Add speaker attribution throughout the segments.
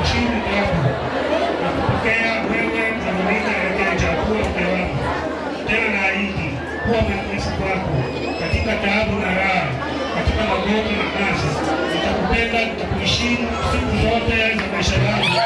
Speaker 1: kuheshimu hapo na kupokea wewe Veronica Ekeja kuwa mke wangu. Tena naahidi kuwa mwaminifu kwako katika taabu na raha, katika magonjwa na kazi. Nitakupenda, nitakuheshimu siku zote za maisha yangu.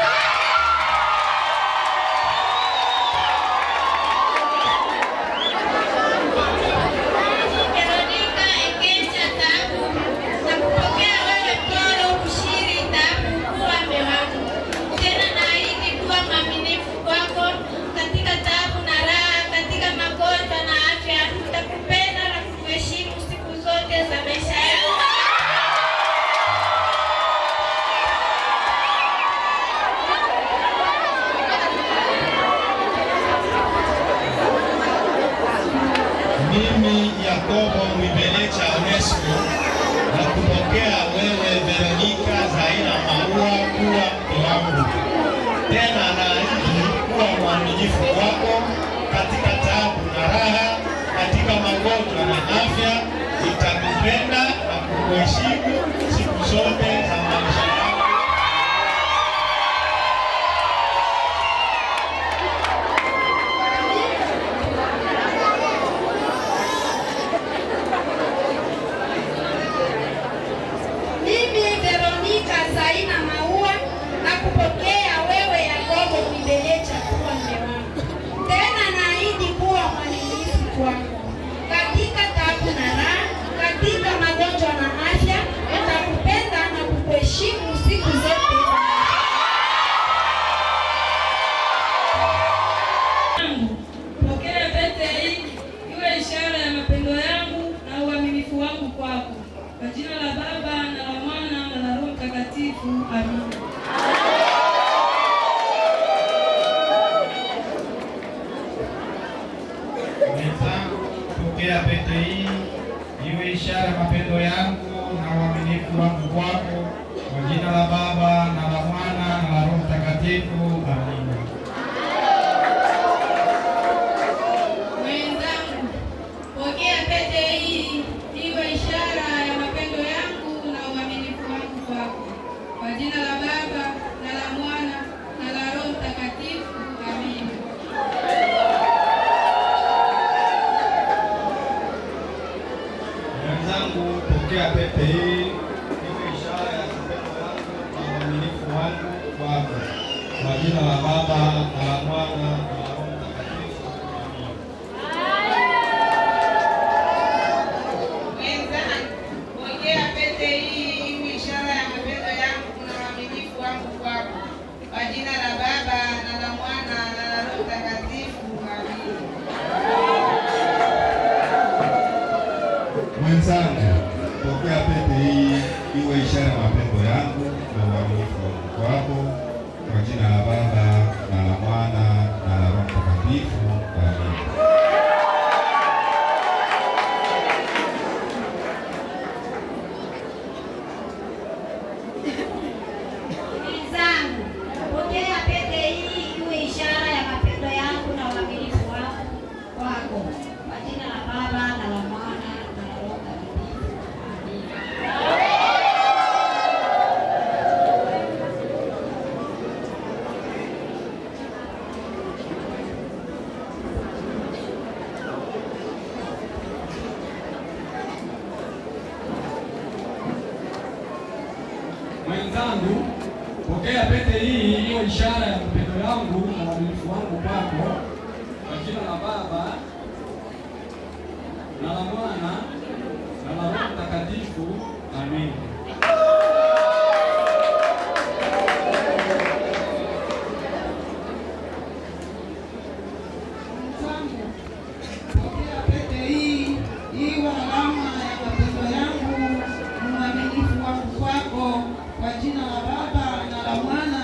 Speaker 2: Mimi Yakobo Mwibelecha Onesmo na kupokea wewe Veronica Zaina Maua kuwa mke wangu. Tena naahidi kuwa mwaminifu wako katika taabu na raha, katika magonjwa na afya. Nitakupenda na kukuheshimu siku zote za maisha yangu.
Speaker 3: Zaina Maua na kupokea wewe Yakobo Mwibelecha kuwa mume wangu. Tena naahidi kuwa mwaminifu kwako katika taabu na raha, katika magonjwa na afya. Nitakupenda na kukuheshimu siku zote.
Speaker 4: Pokea pete hii iwe ishara ya mapendo yangu na uaminifu wangu kwako. Kwa jina la Baba na la Mwana na la Roho Mtakatifu. Amina.
Speaker 5: Pokea pete hii iwe ishara ya mapendo yangu na uaminifu wangu kwako. Kwa jina la Baba na la Mwana na la Roho Mtakatifu. Amina.
Speaker 4: Mwenzangu, pokea pete hii iwe ishara ya mapendo yangu na uaminifu wangu kwako. Kwa jina la Baba na la Mwana na la Roho Mtakatifu. Amina.
Speaker 2: Mwenzangu, pokea pete hii iwe ishara ya mapendo yangu na uaminifu wangu kwako. Kwa jina la Baba na la Mwana na la Roho Mtakatifu. Amina.
Speaker 6: Mwenzangu, pokea pete hii iwe ishara ya mapendo yangu na uaminifu wangu kwako. Kwa jina la Baba na la Mwana na la Roho Mtakatifu. Amina.
Speaker 2: Mwenzangu, pokea pete hii iwe ishara ya mapendo yangu na uaminifu wangu kwako. Kwa jina la Baba na la Mwana na la Roho Mtakatifu. Amina.
Speaker 3: Mwenzangu, pokea pete hii iwe ishara ya mapendo yangu na uaminifu wangu kwako. Kwa jina la Baba na la Mwana na la Roho Mtakatifu. Amina.
Speaker 5: Mwenzangu, pokea pete hii iwe ishara ya mapendo yangu na uaminifu wangu kwako. Kwa jina la Baba na la Mwana na la Roho Mtakatifu. Amina.
Speaker 6: Pokea pete hii iwe alama ya mapendo yangu na uaminifu wangu kwako. Kwa jina la Baba na la Mwana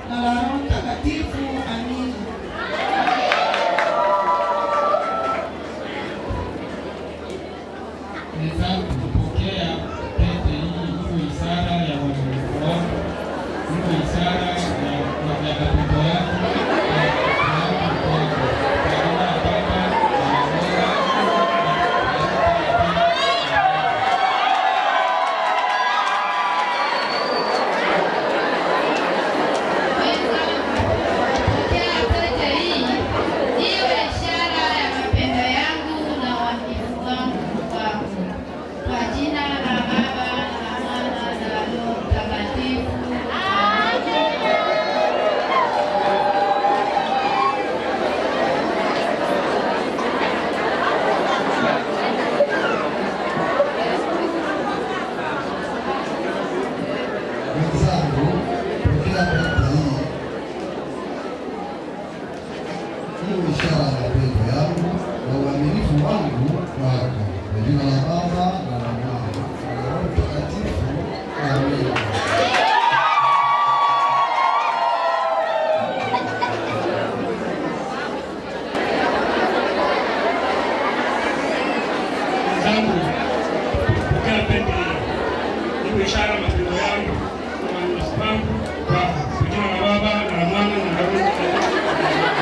Speaker 6: na la Roho Mtakatifu. Amina.
Speaker 5: Mwenzangu, pokea pete
Speaker 7: Wenzangu, pokea pete hii. Hii ni ishara ya mapendo yangu na uaminifu wangu kwako. Kwa jina la Baba na la Mwana na la Roho Mtakatifu. Amina.
Speaker 1: Pokea pete hii. Iwe ishara ya mapendo yangu na uaminifu wangu kwako. Kwa jina la Baba na la Mwana na la Roho Mtakatifu.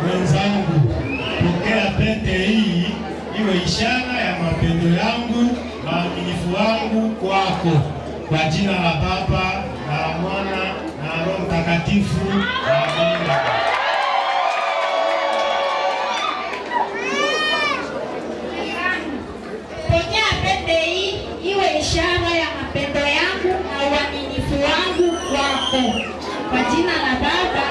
Speaker 2: Wenzangu, pokea pete hii iwe ishara ya mapendo yangu na uaminifu wangu kwako. Kwa jina la Baba na la Mwana na la Roho Mtakatifu. Amina.
Speaker 3: Pokea pete hii iwe ishara ya mapendo yangu na uaminifu wangu kwako. Kwa jina la Baba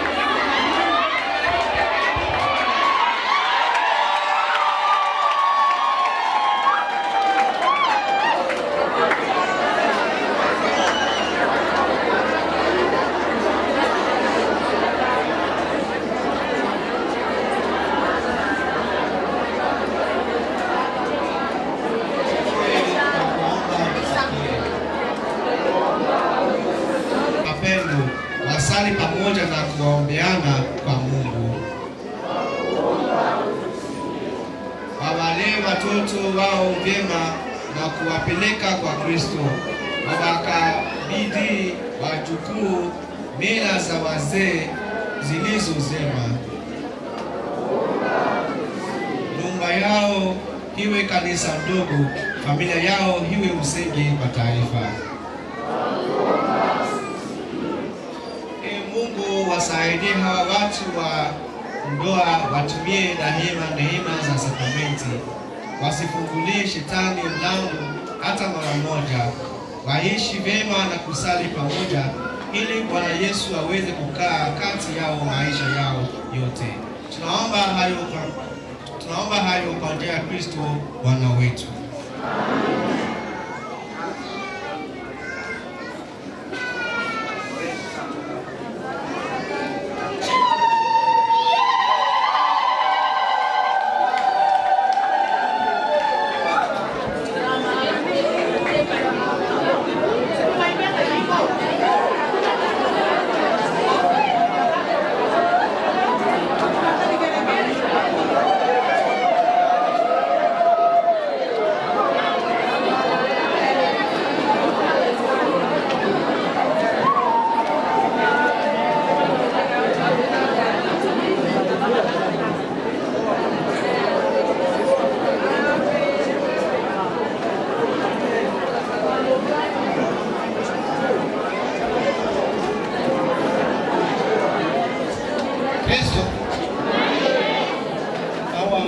Speaker 2: Mapendo, wasali pamoja na kuwaombeana kwa Mungu. Wawalee watoto wao vyema na kuwapeleka kwa Kristo. Wawakabidhi wajukuu mila za wazee zilizozema. Nyumba yao iwe kanisa ndogo, familia yao iwe msingi kwa taifa. Mungu wasaidie hawa watu wa ndoa watumie neema za sakramenti, wasifungulie shetani mlango hata mara moja, waishi vyema na kusali pamoja, ili Bwana Yesu aweze kukaa kati yao maisha yao yote. Tunaomba hayo kwa njia ya Kristo Bwana wetu.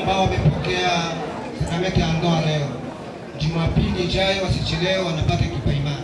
Speaker 8: ambao wamepokea sakramenti ya ndoa leo, Jumapili ijayo wasichelewe, wanapata kipaimara.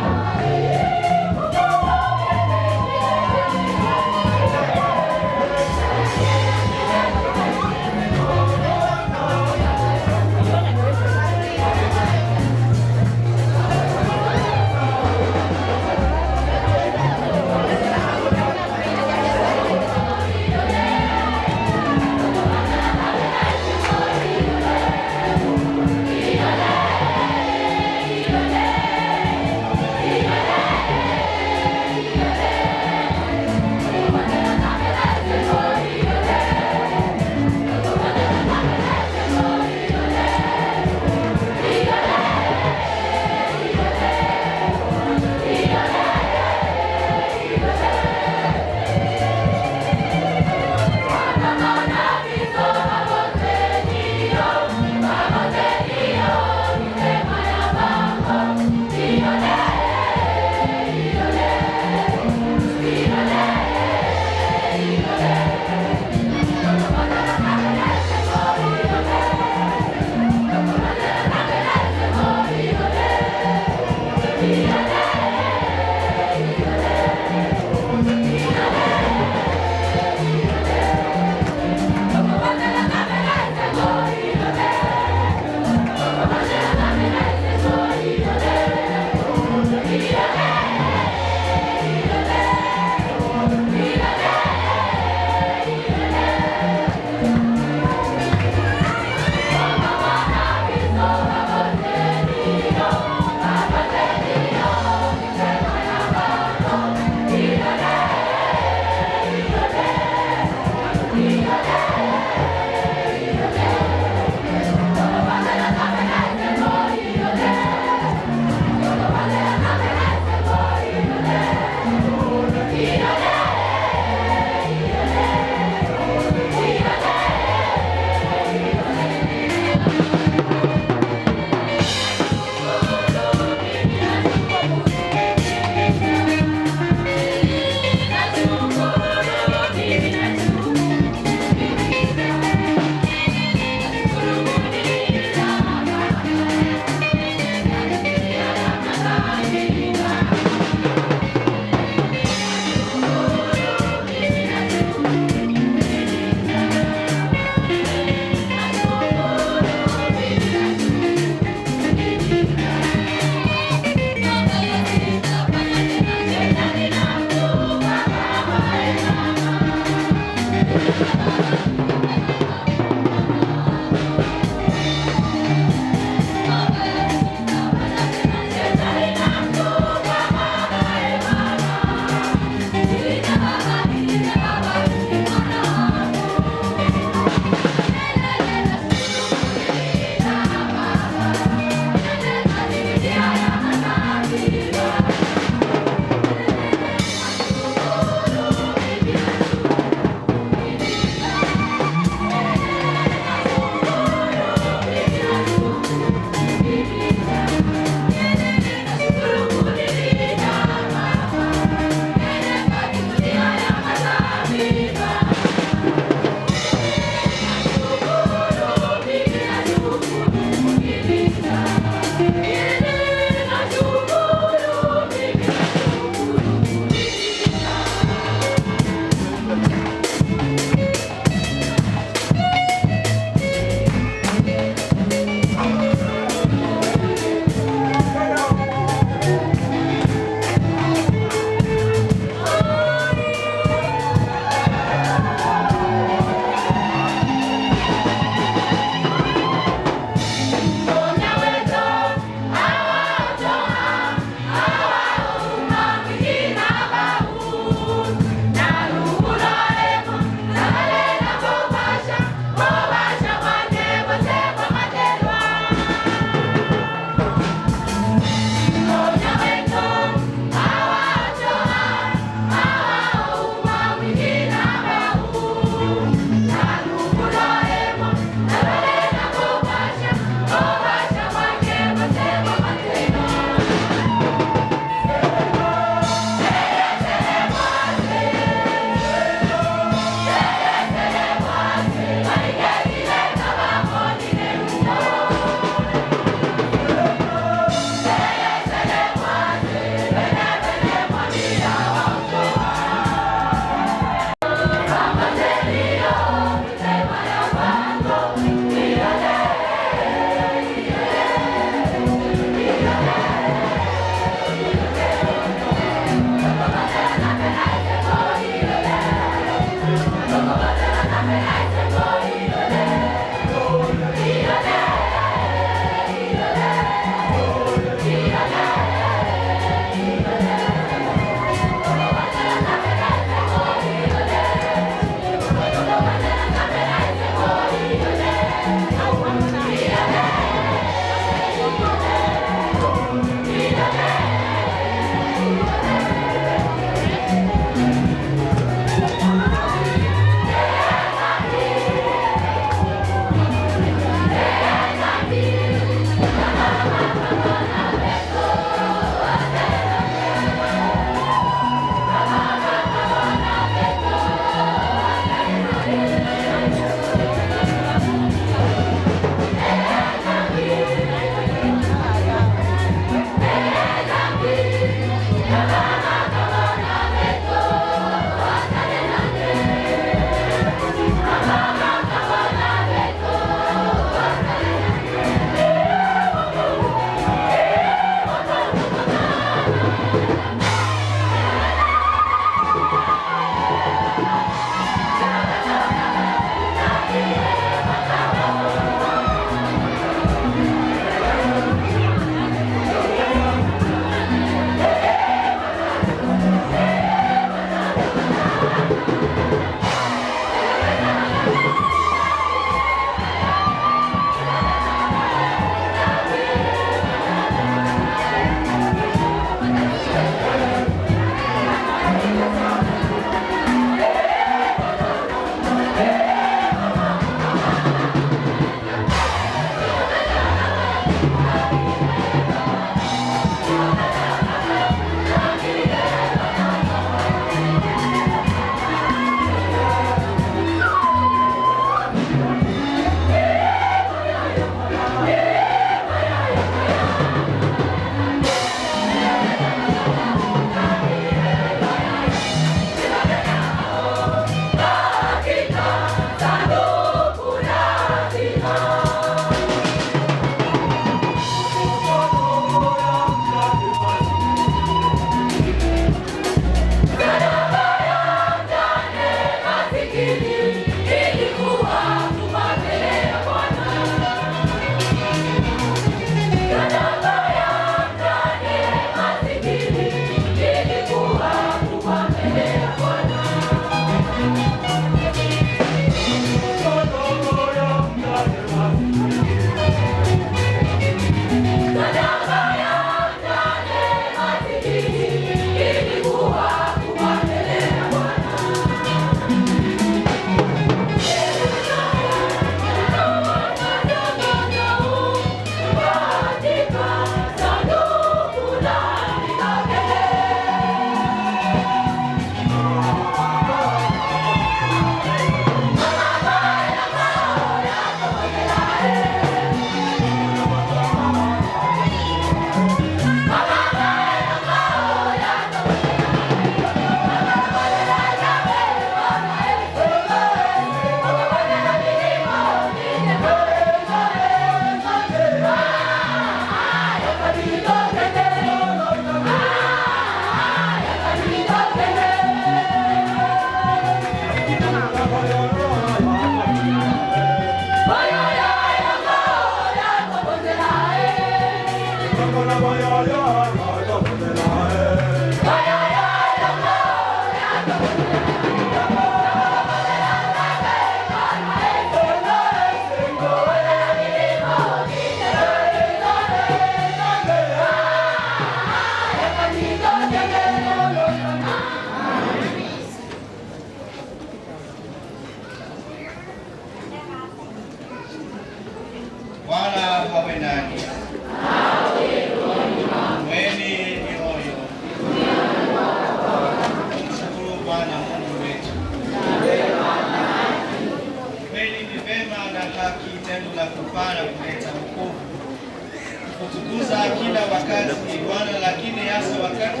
Speaker 2: kutukuza kila wakati Bwana, lakini hasa wakati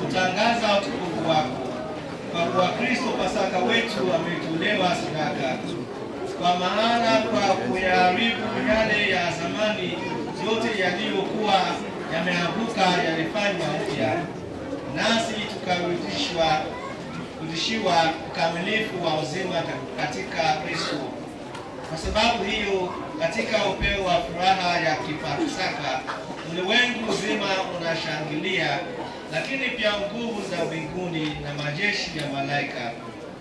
Speaker 2: kutangaza utukufu wako. Kwa kuwa Kristo Pasaka wetu ametolewa sadaka, kwa maana kwa kuyaharibu yale ya zamani yote yaliyokuwa yameanguka yalifanywa upya, nasi tukarudishiwa ukamilifu wa uzima katika Kristo. Kwa sababu hiyo, katika upeo wa furaha ya Kipasaka, ulimwengu uzima unashangilia, lakini pia nguvu za mbinguni na majeshi ya malaika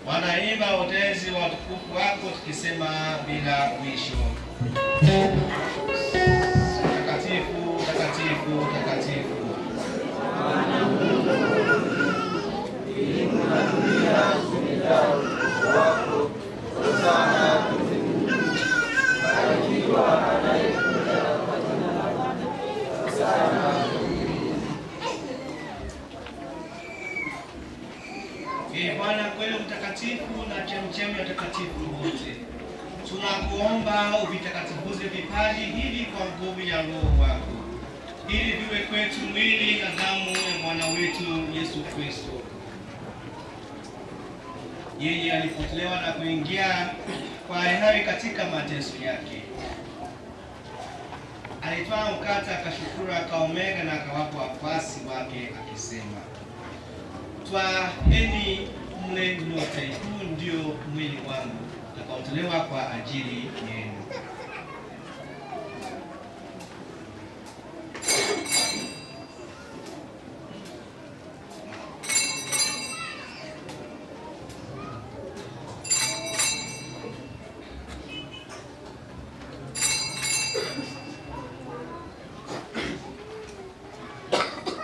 Speaker 2: wanaimba utenzi wa utukufu wako, tukisema bila mwisho: Takatifu, takatifu, takatifu. Bwana kweli mtakatifu na chemchemi ya utakatifu wote, tunakuomba uvitakatifuze vipaji hivi kwa nguvu ya Roho wako, ili viwe kwetu mwili na damu ya Bwana wetu Yesu Kristo. Yeye alipotolewa na kuingia kwa hiari katika mateso yake, alitwaa mkate, akashukuru, akaumega na akawapa wafuasi wake akisema, twaeni mle nyote, huu ndio mwili wangu utakaotolewa kwa ajili yenu.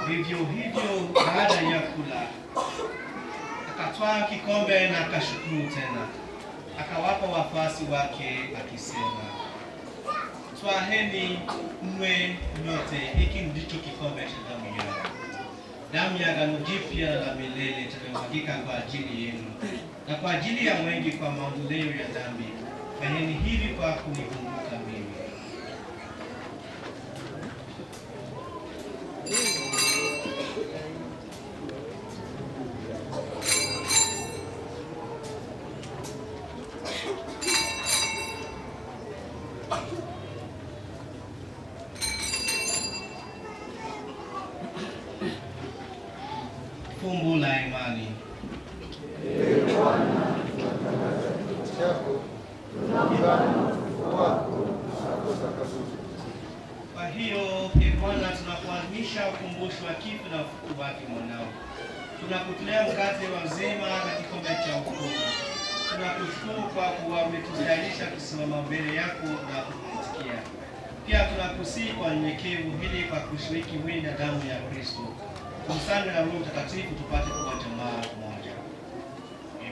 Speaker 2: Vivyo hivyo baada ya kula, akatwaa kikombe na akashukuru tena, akawapa wafuasi wake akisema, twaheni mnywe nyote, hiki ndicho kikombe cha damu yangu, damu ya agano jipya la milele itakayomwagika kwa ajili yenu na kwa ajili ya wengi kwa maondoleo ya dhambi. Fanyeni hivi kwa kunikumbuka mimi. Fumbo la imani. Kwa hiyo, Bwana, tunapoadhimisha ukumbusho wa kifo na ufufuo wake mwanao, tunakutolea mkate wa uzima na kikombe cha wokovu. Tunakushukuru kwa kuwa umetustahilisha kusimama mbele yako na kukutumikia. Pia tunakusihi kwa unyenyekevu, ili kwa kushiriki mwili na damu ya Kristo tumsane na Roho Mtakatifu tupate kuwa jamaa moja.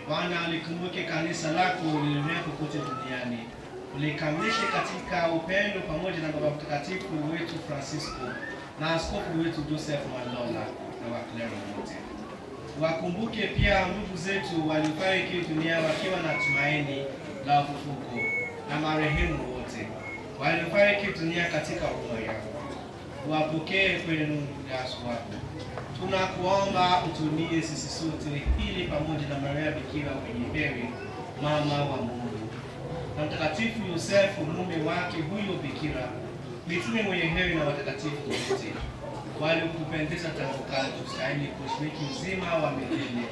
Speaker 2: Bwana, likumbuke kanisa lako lililoenea kote duniani, ulikamilishe katika upendo pamoja na Baba Mtakatifu wetu Francisco na askofu wetu Joseph Malola na wakleri wote. Wakumbuke pia ndugu zetu waliofariki dunia wakiwa na tumaini la ufufuko, na marehemu wote waliofariki dunia katika huruma yako. Wapokee kwenye uso wako. Tunakuomba utulie sisi sote, ili pamoja na Maria Bikira mwenye heri, mama wa Mungu, na Mtakatifu Yosefu mume wake huyo Bikira, mitume mwenye heri na watakatifu wote waliokupendeza tangu kale, tustahili kushiriki uzima wa milele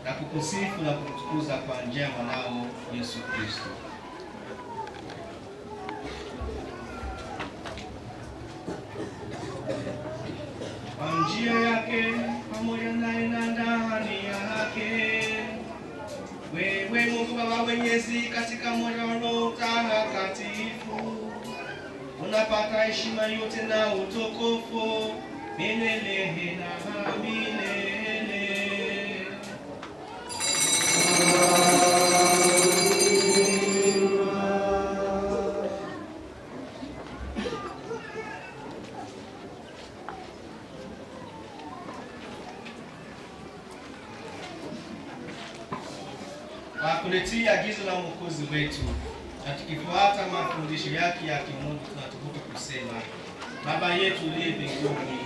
Speaker 2: na kukusifu na kukutukuza kwa njia ya mwanao Yesu Kristo. Kwa njia yake pamoja naye na ndani
Speaker 9: Mwenyezi katika moyo wa Roho Mtakatifu, unapata heshima yote na utukufu milele na milele. Kulitii agizo la Mwokozi wetu na tukifuata mafundisho yake ya kimungu, tunatukuka kusema: Baba yetu uliye mbinguni,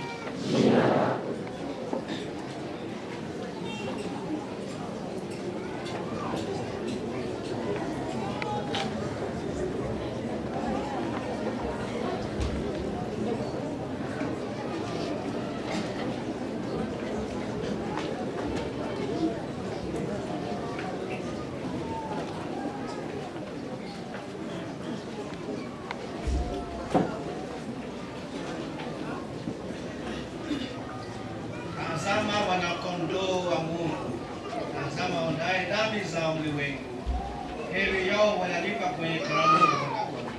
Speaker 9: tazama wanakondoo wa Mungu, tazama waondoaye dhambi za ulimwengu. Heri yao wanalipa kwenye karamu ya wanakondoo.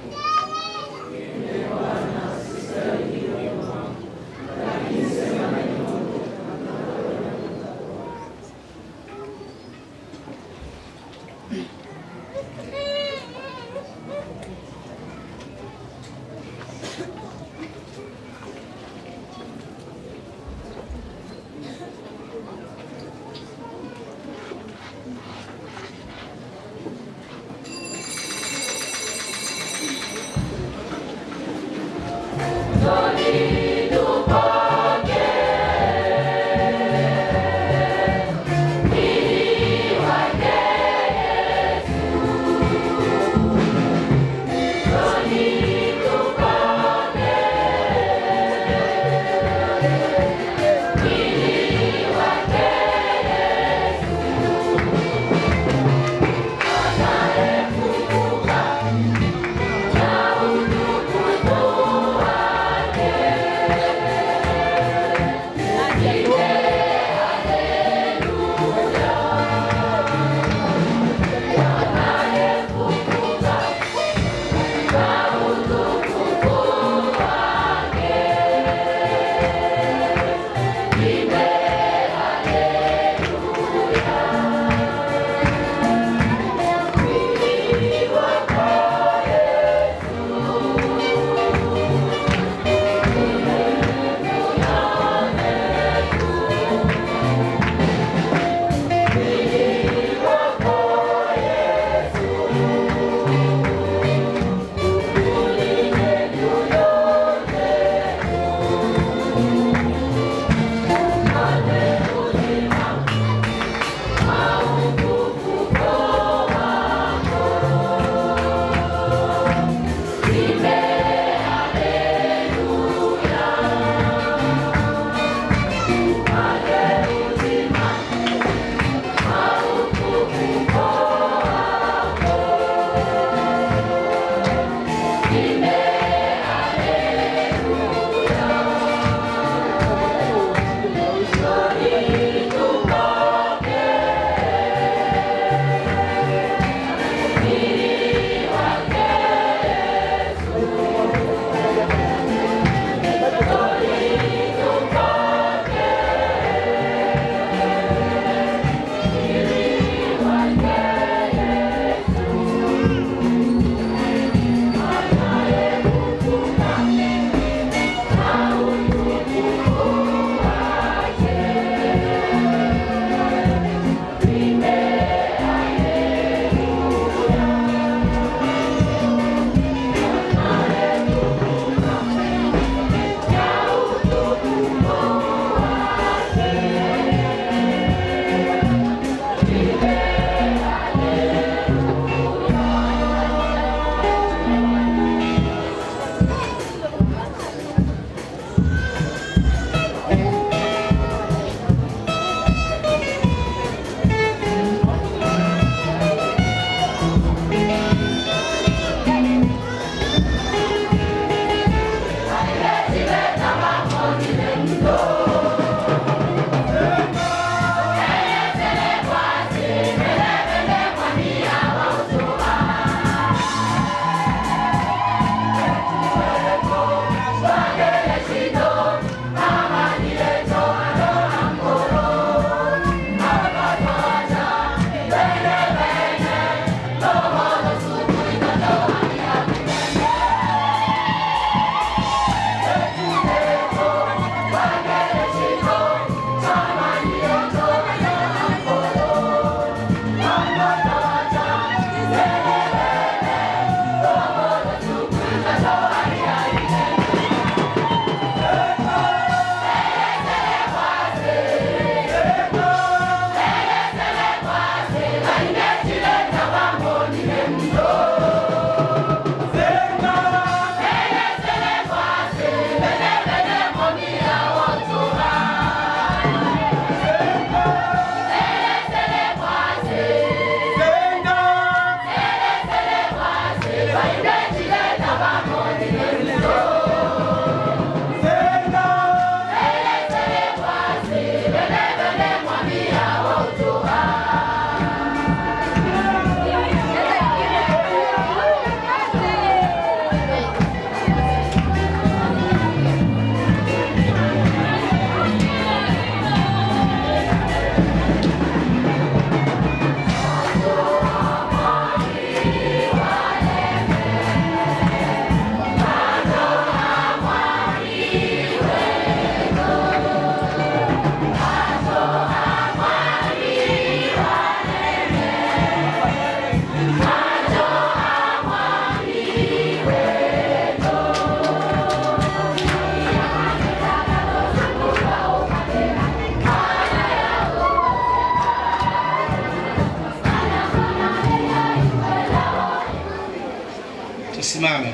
Speaker 9: tusimame.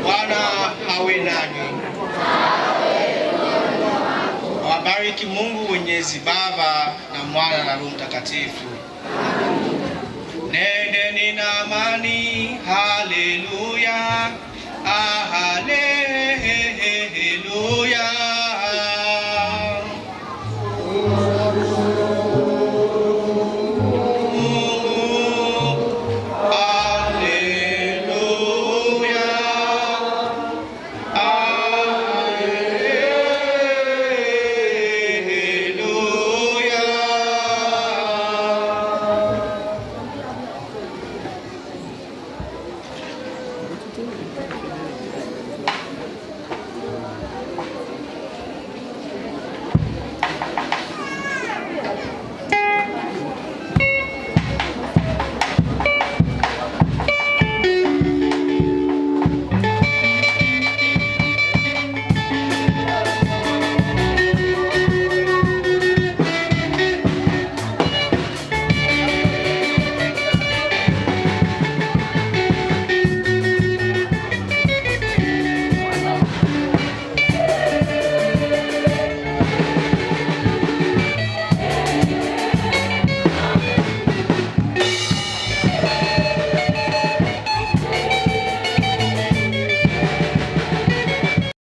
Speaker 9: Bwana awe nanyi. Awabariki Mungu Mwenyezi, Baba na Mwana na Roho Mtakatifu. Nendeni na amani.